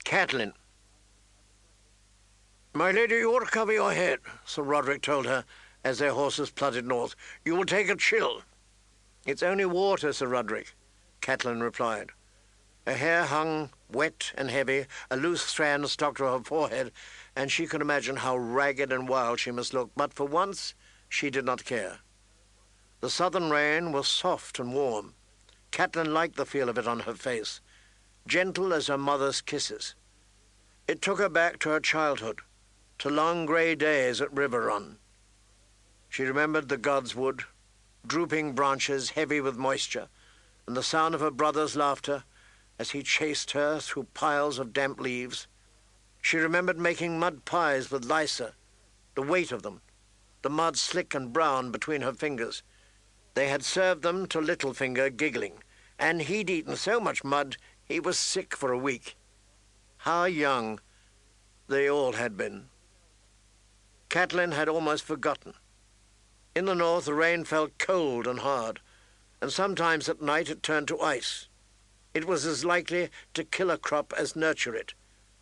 Catelyn. "My lady, you ought to cover your head," Sir Roderick told her as their horses plodded north. "You will take a chill." "It's only water, Sir Roderick," Catelyn replied. Her hair hung wet and heavy, a loose strand stuck to her forehead, and she could imagine how ragged and wild she must look, but for once she did not care. The southern rain was soft and warm. Catelyn liked the feel of it on her face, gentle as her mother's kisses. It took her back to her childhood, to long grey days at River Run. She remembered the god's wood, drooping branches heavy with moisture, and the sound of her brother's laughter as he chased her through piles of damp leaves. She remembered making mud pies with Lysa, the weight of them, the mud slick and brown between her fingers. They had served them to Littlefinger giggling, and he'd eaten so much mud he was sick for a week. How young they all had been. Catelyn had almost forgotten. In the north the rain fell cold and hard, and sometimes at night it turned to ice. It was as likely to kill a crop as nurture it,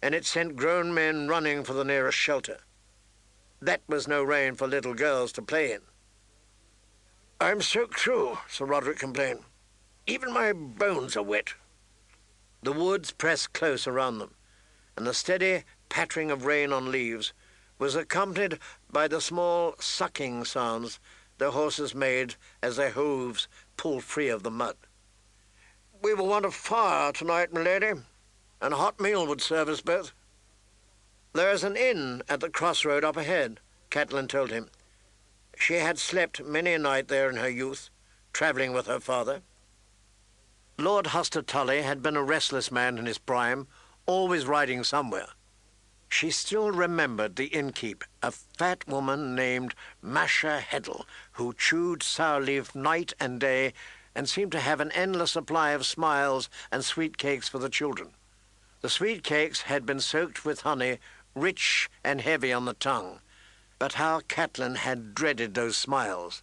and it sent grown men running for the nearest shelter. That was no rain for little girls to play in. "I'm soaked through," Sir Roderick complained. "Even my bones are wet." The woods pressed close around them, and the steady pattering of rain on leaves was accompanied by the small sucking sounds their horses made as their hooves pulled free of the mud. "We will want a fire tonight, milady, and a hot meal would serve us both." "There is an inn at the crossroad up ahead," Catelyn told him. She had slept many a night there in her youth, travelling with her father. Lord Huster Tully had been a restless man in his prime, always riding somewhere. She still remembered the innkeep, a fat woman named Masha Heddle, who chewed sour leaf night and day and seemed to have an endless supply of smiles and sweet cakes for the children. The sweet cakes had been soaked with honey, rich and heavy on the tongue, but how Catelyn had dreaded those smiles.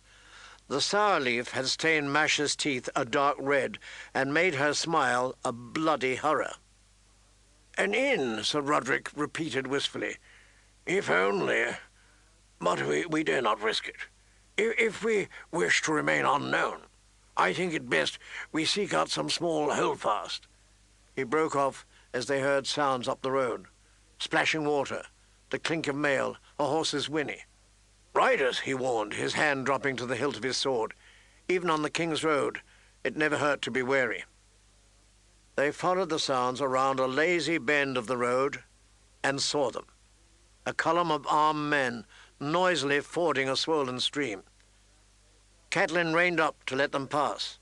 The sour leaf had stained Masha's teeth a dark red and made her smile a bloody horror. "An inn," Sir Roderick repeated wistfully. "If only... but we dare not risk it. If we wish to remain unknown, I think it best we seek out some small holdfast." He broke off as they heard sounds up the road. Splashing water, the clink of mail, a horse's whinny. "Riders," he warned, his hand dropping to the hilt of his sword. Even on the King's Road, it never hurt to be wary. They followed the sounds around a lazy bend of the road and saw them. A column of armed men noisily fording a swollen stream. Catelyn reined up to let them pass.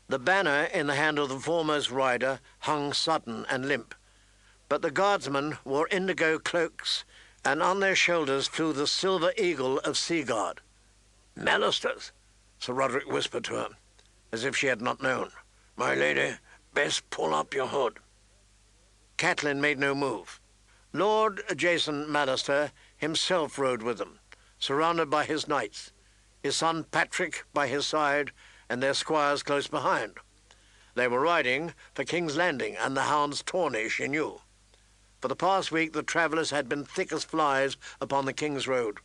The banner in the hand of the foremost rider hung sodden and limp, but the guardsmen wore indigo cloaks, and on their shoulders flew the silver eagle of Seaguard. "Mallisters," Sir Roderick whispered to her, as if she had not known. "My lady, best pull up your hood." Catelyn made no move. Lord Jason Mallister himself rode with them, surrounded by his knights, his son Patrick by his side, and their squires close behind. They were riding for King's Landing and the hound's tourney, she knew. For the past week the travellers had been thick as flies upon the King's Road.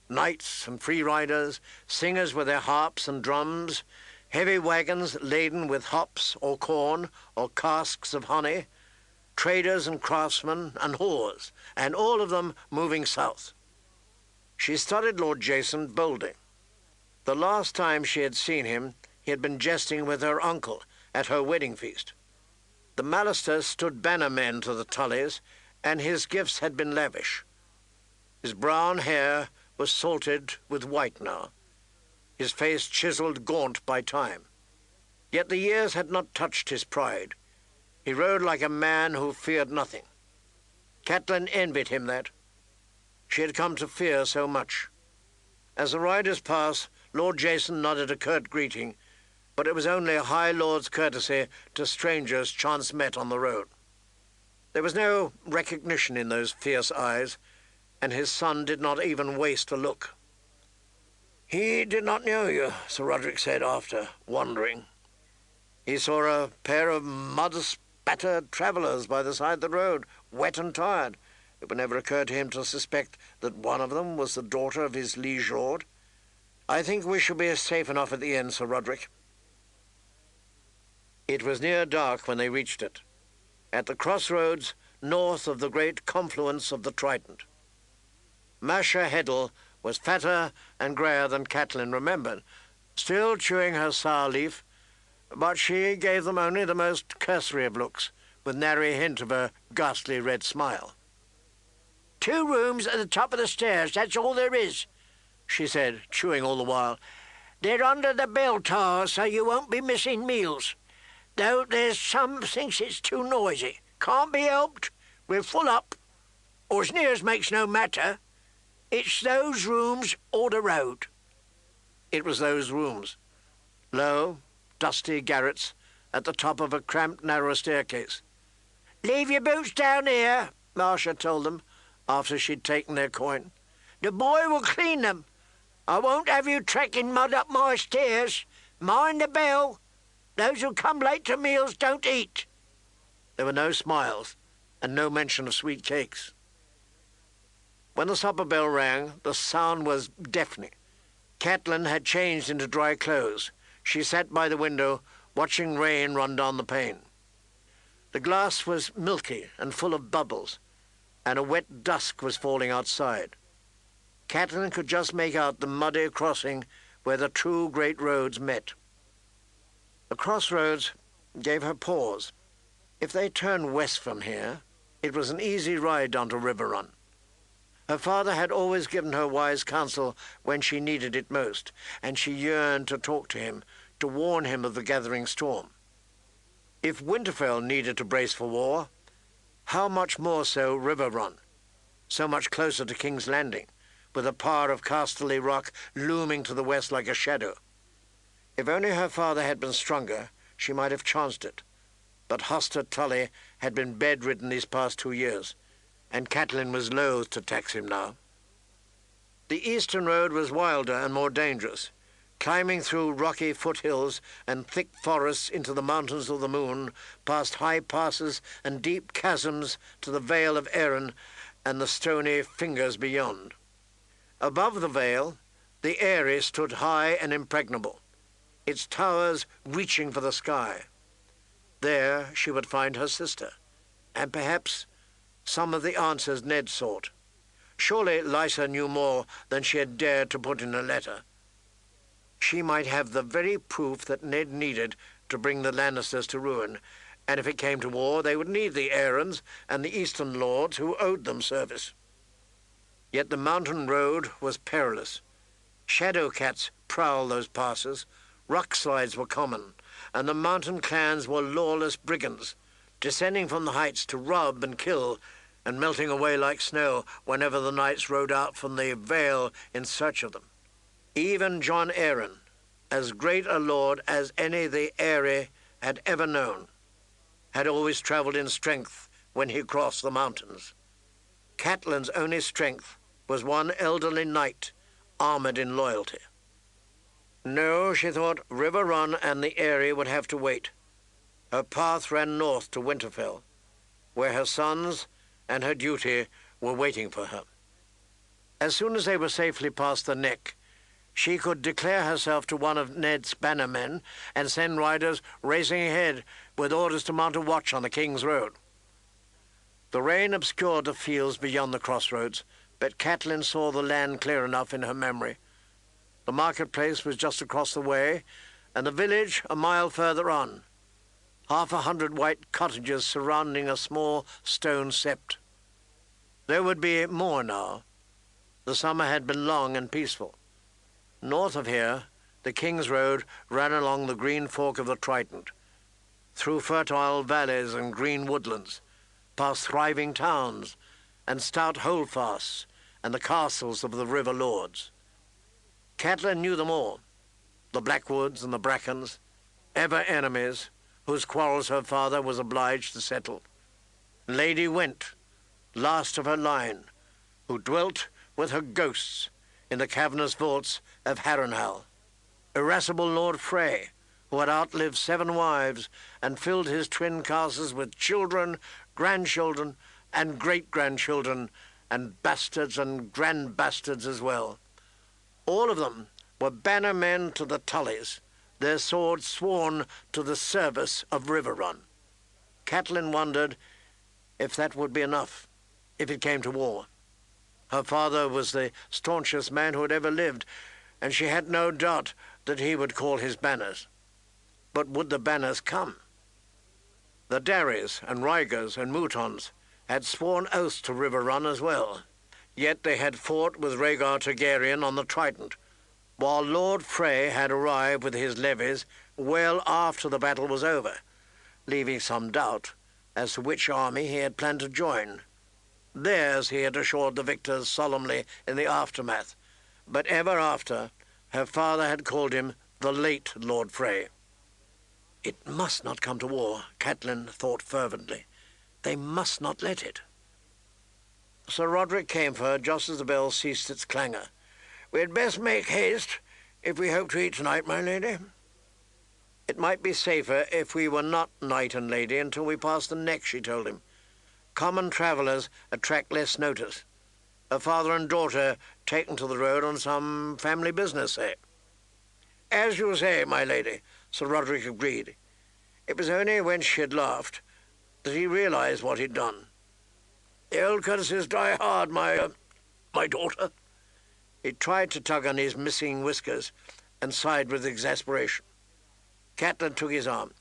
Knights and free riders, singers with their harps and drums, heavy wagons laden with hops or corn or casks of honey, traders and craftsmen and whores, and all of them moving south. She studied Lord Jason boldly. The last time she had seen him, he had been jesting with her uncle at her wedding feast. The Mallisters stood bannermen to the Tullys, and his gifts had been lavish. His brown hair was salted with white now, his face chiselled gaunt by time. Yet the years had not touched his pride. He rode like a man who feared nothing. Catelyn envied him that. She had come to fear so much. As the riders passed, Lord Jason nodded a curt greeting, but it was only a high lord's courtesy to strangers chance met on the road. There was no recognition in those fierce eyes, and his son did not even waste a look. "He did not know you," Sir Roderick said after, wondering. He saw a pair of battered travellers by the side of the road, wet and tired. It would never occur to him to suspect that one of them was the daughter of his liege lord. I think we shall be safe enough at the inn, Sir Roderick. It was near dark when they reached it, at the crossroads north of the great confluence of the Trident. Masha Heddle was fatter and greyer than Catelyn remembered, still chewing her sour leaf, but she gave them only the most cursory of looks, with nary hint of a ghastly red smile. 2 rooms at the top of the stairs, that's all there is, she said, chewing all the while. They're under the bell tower, so you won't be missing meals. Though there's some thinks it's too noisy. Can't be helped. We're full up, or as near as makes no matter. It's those rooms or the road. It was those rooms. Low, dusty garrets at the top of a cramped, narrow staircase. Leave your boots down here, Marcia told them, after she'd taken their coin. The boy will clean them. I won't have you trekking mud up my stairs. Mind the bell. Those who come late to meals don't eat. There were no smiles, and no mention of sweet cakes. When the supper bell rang, the sound was deafening. Catelyn had changed into dry clothes. She sat by the window, watching rain run down the pane. The glass was milky and full of bubbles, and a wet dusk was falling outside. Catelyn could just make out the muddy crossing where the 2 great roads met. The crossroads gave her pause. If they turned west from here, it was an easy ride down to Riverrun. Her father had always given her wise counsel when she needed it most, and she yearned to talk to him, to warn him of the gathering storm. If Winterfell needed to brace for war, how much more so Riverrun, so much closer to King's Landing, with a par of Casterly Rock looming to the west like a shadow. If only her father had been stronger, she might have chanced it. But Hoster Tully had been bedridden these past 2 years, and Catelyn was loath to tax him now. The eastern road was wilder and more dangerous, climbing through rocky foothills and thick forests into the mountains of the moon, past high passes and deep chasms to the Vale of Arryn and the stony fingers beyond. Above the vale, the Eyrie stood high and impregnable, its towers reaching for the sky. There she would find her sister, and perhaps some of the answers Ned sought. Surely Lysa knew more than she had dared to put in a letter. She might have the very proof that Ned needed to bring the Lannisters to ruin, and if it came to war, they would need the Arryns and the Eastern lords who owed them service. Yet the mountain road was perilous. Shadow cats prowled those passes, rock slides were common, and the mountain clans were lawless brigands, descending from the heights to rob and kill, and melting away like snow whenever the knights rode out from the vale in search of them. Even Jon Arryn, as great a lord as any the Eyrie had ever known, had always travelled in strength when he crossed the mountains. Catelyn's only strength was one elderly knight, armoured in loyalty. No, she thought, Riverrun and the Eyrie would have to wait. Her path ran north to Winterfell, where her sons and her duty were waiting for her. As soon as they were safely past the neck, she could declare herself to one of Ned's bannermen and send riders racing ahead with orders to mount a watch on the King's Road. The rain obscured the fields beyond the crossroads, but Catelyn saw the land clear enough in her memory. The marketplace was just across the way, and the village a mile further on, 100 white cottages surrounding a small stone sept. There would be more now. The summer had been long and peaceful. North of here, the King's Road ran along the green fork of the Trident, through fertile valleys and green woodlands, past thriving towns and stout holdfasts and the castles of the river lords. Catelyn knew them all, the Blackwoods and the Brackens, ever enemies, whose quarrels her father was obliged to settle. Lady Whent, last of her line, who dwelt with her ghosts in the cavernous vaults of Harrenhal. Irascible Lord Frey, who had outlived 7 wives and filled his twin castles with children, grandchildren, and great-grandchildren, and bastards and grand-bastards as well. All of them were bannermen to the Tullys, their swords sworn to the service of Riverrun. Catelyn wondered if that would be enough, if it came to war. Her father was the staunchest man who had ever lived, and she had no doubt that he would call his banners. But would the banners come? The Darrys and Rygers and Moutons had sworn oaths to Riverrun as well, yet they had fought with Rhaegar Targaryen on the Trident, while Lord Frey had arrived with his levies well after the battle was over, leaving some doubt as to which army he had planned to join. Theirs, he had assured the victors solemnly in the aftermath, but ever after, her father had called him the late Lord Frey. It must not come to war, Catelyn thought fervently. They must not let it. Sir Roderick came for her just as the bell ceased its clangor. "We had best make haste if we hope to eat tonight, my lady." It might be safer if we were not knight and lady until we passed the neck, she told him. Common travellers attract less notice. A father and daughter taken to the road on some family business, say. "As you say, my lady," Sir Roderick agreed. It was only when she had laughed that he realized what he'd done. "The old courtesies die hard, my daughter." He tried to tug on his missing whiskers and sighed with exasperation. Catelyn took his arm.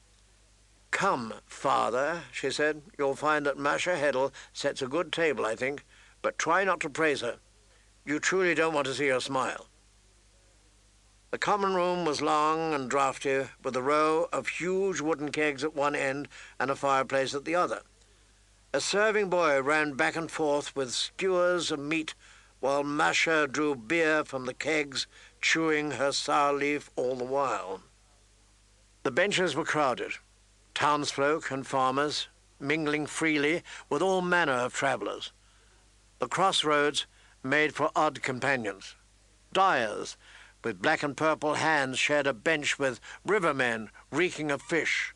"Come, father," she said. "You'll find that Masha Heddle sets a good table, I think, but try not to praise her. You truly don't want to see her smile." The common room was long and draughty, with a row of huge wooden kegs at one end and a fireplace at the other. A serving boy ran back and forth with skewers of meat, while Masha drew beer from the kegs, chewing her sour leaf all the while. The benches were crowded, townsfolk and farmers mingling freely with all manner of travellers. The crossroads made for odd companions. Dyers, with black and purple hands, shared a bench with rivermen reeking of fish.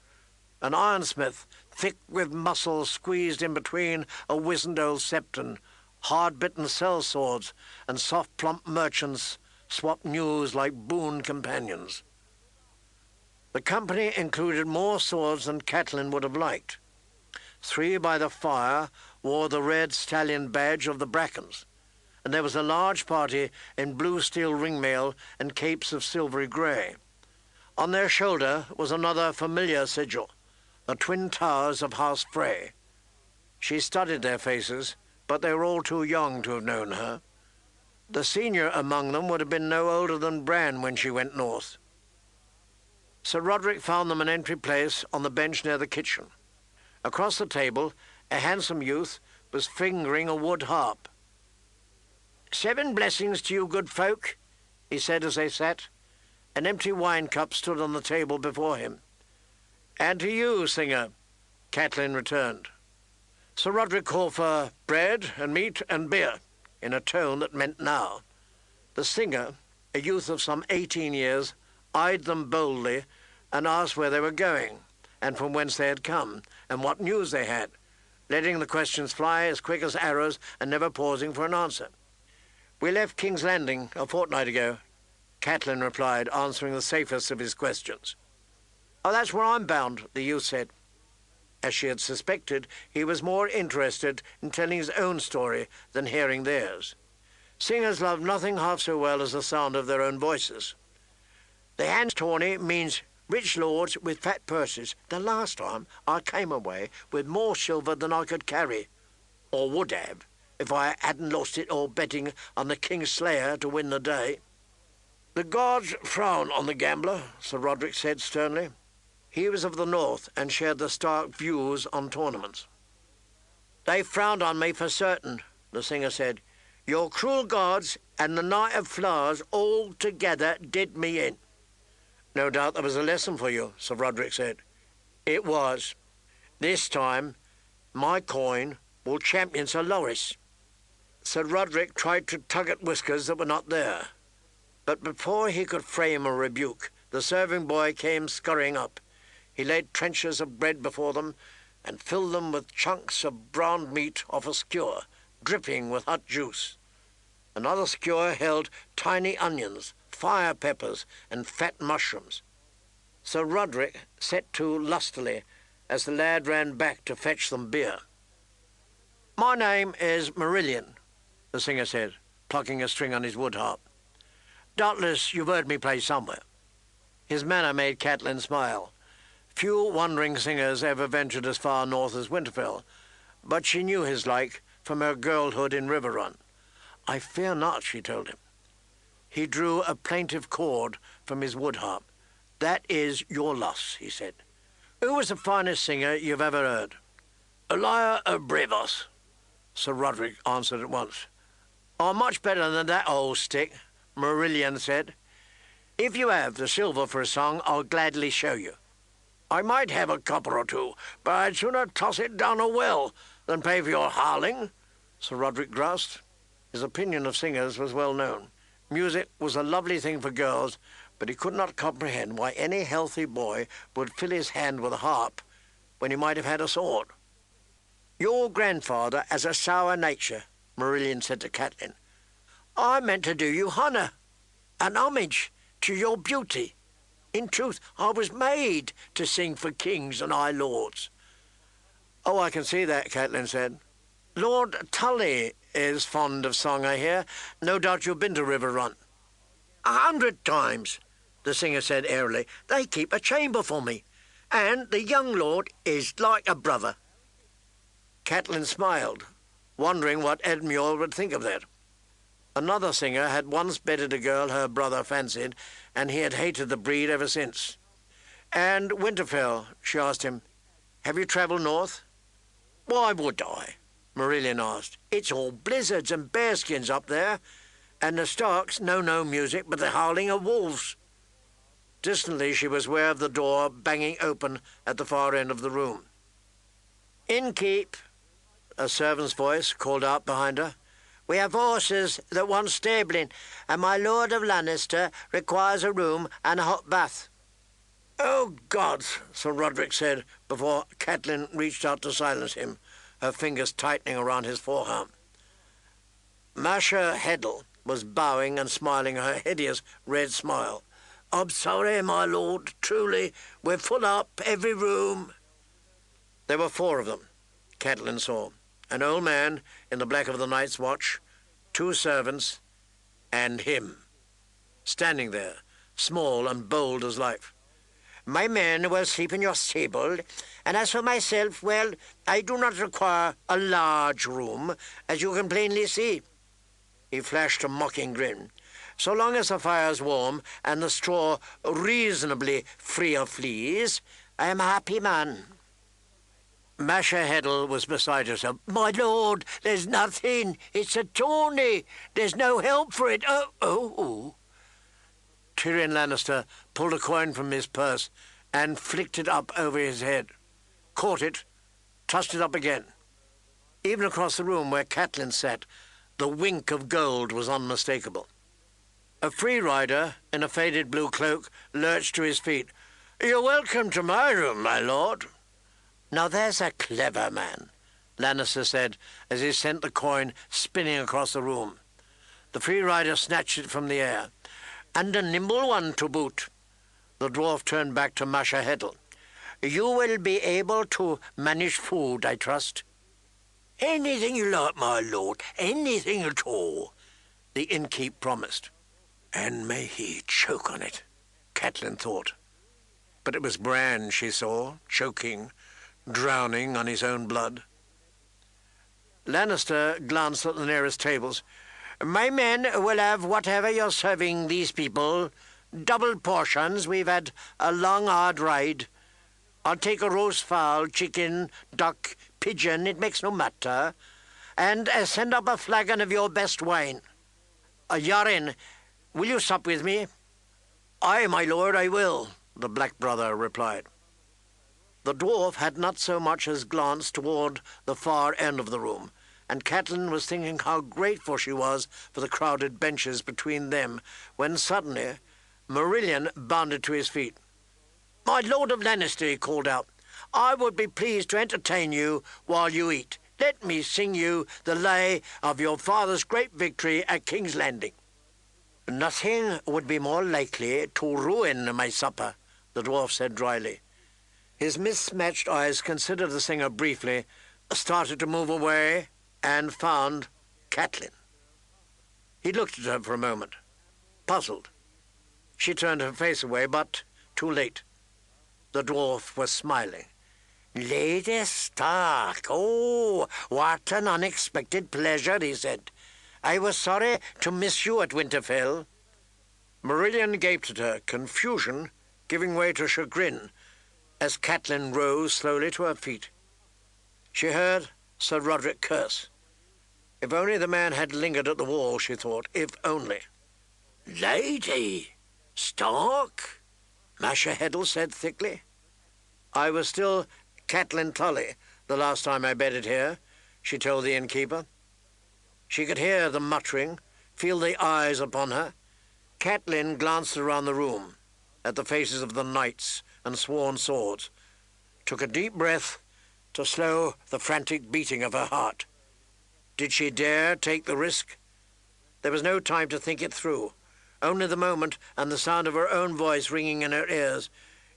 An ironsmith, thick with muscle, squeezed in between a wizened old septon. Hard-bitten sellswords and soft plump merchants swapped news like boon companions. The company included more swords than Catelyn would have liked. 3 by the fire wore the red stallion badge of the Brackens, and there was a large party in blue steel ringmail and capes of silvery grey. On their shoulder was another familiar sigil, the twin towers of House Frey. She studied their faces, but they were all too young to have known her. The senior among them would have been no older than Bran when she went north. Sir Roderick found them an entry place on the bench near the kitchen. Across the table, a handsome youth was fingering a wood harp. "7 blessings to you, good folk," he said as they sat. An empty wine cup stood on the table before him. "And to you, singer," Catelyn returned. Sir Roderick called for bread and meat and beer, in a tone that meant now. The singer, a youth of some 18 years, eyed them boldly and asked where they were going, and from whence they had come, and what news they had, letting the questions fly as quick as arrows and never pausing for an answer. "We left King's Landing a fortnight ago," Catelyn replied, answering the safest of his questions. "Oh, that's where I'm bound," the youth said. As she had suspected, he was more interested in telling his own story than hearing theirs. Singers love nothing half so well as the sound of their own voices. "The hand's tawny means rich lords with fat purses. The last time I came away with more silver than I could carry, or would have, if I hadn't lost it all betting on the King's Slayer to win the day." "The gods frown on the gambler," Sir Roderick said sternly. He was of the north and shared the Stark views on tournaments. "They frowned on me for certain," the singer said. "Your cruel gods and the Knight of Flowers all together did me in." "No doubt there was a lesson for you," Sir Roderick said. "It was. This time, my coin will champion Sir Loris." Sir Roderick tried to tug at whiskers that were not there, but before he could frame a rebuke, The serving boy came scurrying up. He laid trenchers of bread before them and filled them with chunks of browned meat off a skewer, dripping with hot juice. Another skewer held tiny onions, fire peppers, and fat mushrooms. Sir Roderick set to lustily as the lad ran back to fetch them beer. "My name is Marillion," the singer said, plucking a string on his wood harp. "Doubtless you've heard me play somewhere." His manner made Catelyn smile. Few wandering singers ever ventured as far north as Winterfell, but she knew his like from her girlhood in Riverrun. "I fear not," she told him. He drew a plaintive chord from his wood harp. "That is your loss," he said. "Who was the finest singer you've ever heard?" "Elia of Braavos," Sir Roderick answered at once. "I'm much better than that old stick," Marillion said. "If you have the silver for a song, I'll gladly show you." "I might have a copper or two, but I'd sooner toss it down a well than pay for your howling," Sir Roderick grasped. His opinion of singers was well known. Music was a lovely thing for girls, but he could not comprehend why any healthy boy would fill his hand with a harp when he might have had a sword. "Your grandfather has a sour nature," Marillion said to Catelyn. "I meant to do you honour, an homage to your beauty. In truth, I was made to sing for kings and high lords." "Oh, I can see that," Catelyn said. "Lord Tully is fond of song, I hear. No doubt you've been to Riverrun." "100 times," the singer said airily. "They keep a chamber for me, and the young lord is like a brother." Catelyn smiled, wondering what Edmure would think of that. Another singer had once bedded a girl her brother fancied, and he had hated the breed ever since. "And Winterfell," she asked him. "Have you travelled north?" "Why would I?" Marillion asked. "It's all blizzards and bearskins up there, and the Starks know no music but the howling of wolves." Distantly she was aware of the door banging open at the far end of the room. "Innkeep," a servant's voice called out behind her. "We have horses that want stabling, and my Lord of Lannister requires a room and a hot bath." "Oh, gods," Sir Roderick said before Catelyn reached out to silence him, her fingers tightening around his forearm. Masha Heddle was bowing and smiling her hideous red smile. "I'm sorry, my lord, truly, we're full up, every room." There were 4 of them, Catelyn saw. An old man in the black of the Night's Watch, 2 servants, and him, standing there, small and bold as life. "My men will sleep in your stable, and as for myself, well, I do not require a large room, as you can plainly see." He flashed a mocking grin. "So long as the fire's warm and the straw reasonably free of fleas, I am a happy man." Masha Heddle was beside herself. "My lord, there's nothing. It's a tourney. There's no help for it. Oh. Tyrion Lannister pulled a coin from his purse and flicked it up over his head, caught it, tossed it up again. Even across the room where Catelyn sat, the wink of gold was unmistakable. A free rider in a faded blue cloak lurched to his feet. "You're welcome to my room, my lord." "Now there's a clever man," Lannister said as he sent the coin spinning across the room. The free rider snatched it from the air. "And a nimble one to boot." The dwarf turned back to Masha Heddle. "You will be able to manage food, I trust?" "Anything you like, my lord, anything at all," the innkeep promised. And may he choke on it, Catelyn thought. But it was Bran she saw, choking, drowning on his own blood. Lannister glanced at the nearest tables. "My men will have whatever you're serving these people. Double portions. We've had a long, hard ride. I'll take a roast fowl, chicken, duck, pigeon, it makes no matter. And send up a flagon of your best wine. Yarin, will you sup with me?" "Aye, my lord, I will," the black brother replied. The dwarf had not so much as glanced toward the far end of the room, and Catelyn was thinking how grateful she was for the crowded benches between them, when suddenly Marillion bounded to his feet. "My Lord of Lannister," he called out, "I would be pleased to entertain you while you eat. Let me sing you the lay of your father's great victory at King's Landing." "Nothing would be more likely to ruin my supper," the dwarf said dryly. His mismatched eyes considered the singer briefly, started to move away, and found Catelyn. He looked at her for a moment, puzzled. She turned her face away, but too late. The dwarf was smiling. "Lady Stark, oh, what an unexpected pleasure," he said. "I was sorry to miss you at Winterfell." Marillion gaped at her, confusion giving way to chagrin, as Catelyn rose slowly to her feet. She heard Sir Roderick curse. If only the man had lingered at the wall, she thought, if only. "Lady Stark?" Masha Heddle said thickly. "I was still Catelyn Tully the last time I bedded here," she told the innkeeper. She could hear the muttering, feel the eyes upon her. Catelyn glanced around the room, at the faces of the knights and sworn swords, took a deep breath to slow the frantic beating of her heart. Did she dare take the risk? There was no time to think it through. Only the moment and the sound of her own voice ringing in her ears.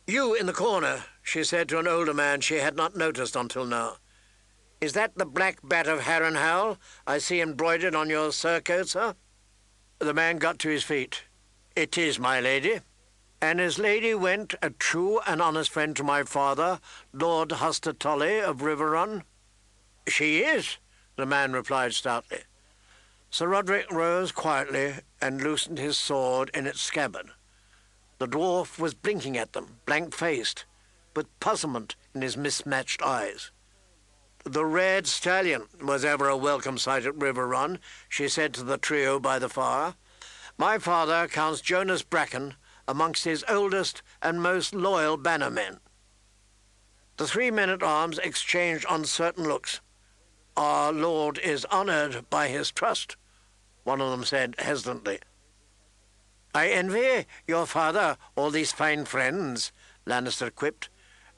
"You in the corner," she said to an older man she had not noticed until now. "Is that the black bat of Harrenhal I see embroidered on your surcoat, sir?" The man got to his feet. "It is, my lady." "And his lady went a true and honest friend to my father, Lord Huster Tully of Riverrun?" "She is," the man replied stoutly. Sir Roderick rose quietly and loosened his sword in its scabbard. The dwarf was blinking at them, blank-faced, with puzzlement in his mismatched eyes. "The red stallion was ever a welcome sight at Riverrun," she said to the trio by the fire. "My father counts Jonas Bracken amongst his oldest and most loyal bannermen." The 3 men-at-arms exchanged uncertain looks. "Our lord is honoured by his trust," one of them said hesitantly. "I envy your father all these fine friends," Lannister quipped,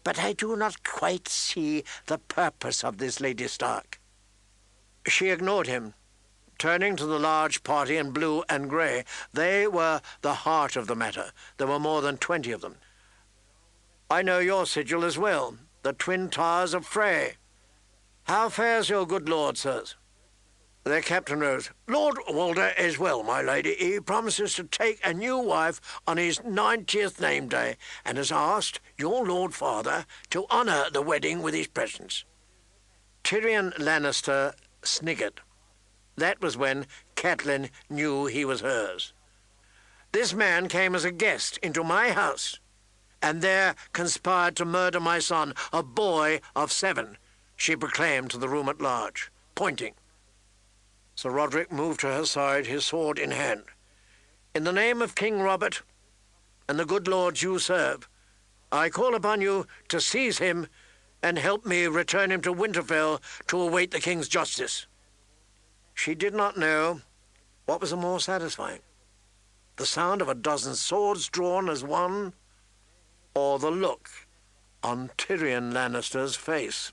"but I do not quite see the purpose of this Lady Stark." She ignored him, turning to the large party in blue and grey. They were the heart of the matter. There were more than 20 of them. "I know your sigil as well, the Twin Towers of Frey. How fares your good lord, sirs?" Their captain rose. "Lord Walder is well, my lady. He promises to take a new wife on his 90th name day, and has asked your lord father to honour the wedding with his presence." Tyrion Lannister sniggered. That was when Catelyn knew he was hers. "This man came as a guest into my house, and there conspired to murder my son, a boy of 7, she proclaimed to the room at large, pointing. Sir Roderick moved to her side, his sword in hand. "In the name of King Robert and the good lords you serve, I call upon you to seize him and help me return him to Winterfell to await the king's justice." She did not know what was the more satisfying, the sound of a dozen swords drawn as one, or the look on Tyrion Lannister's face.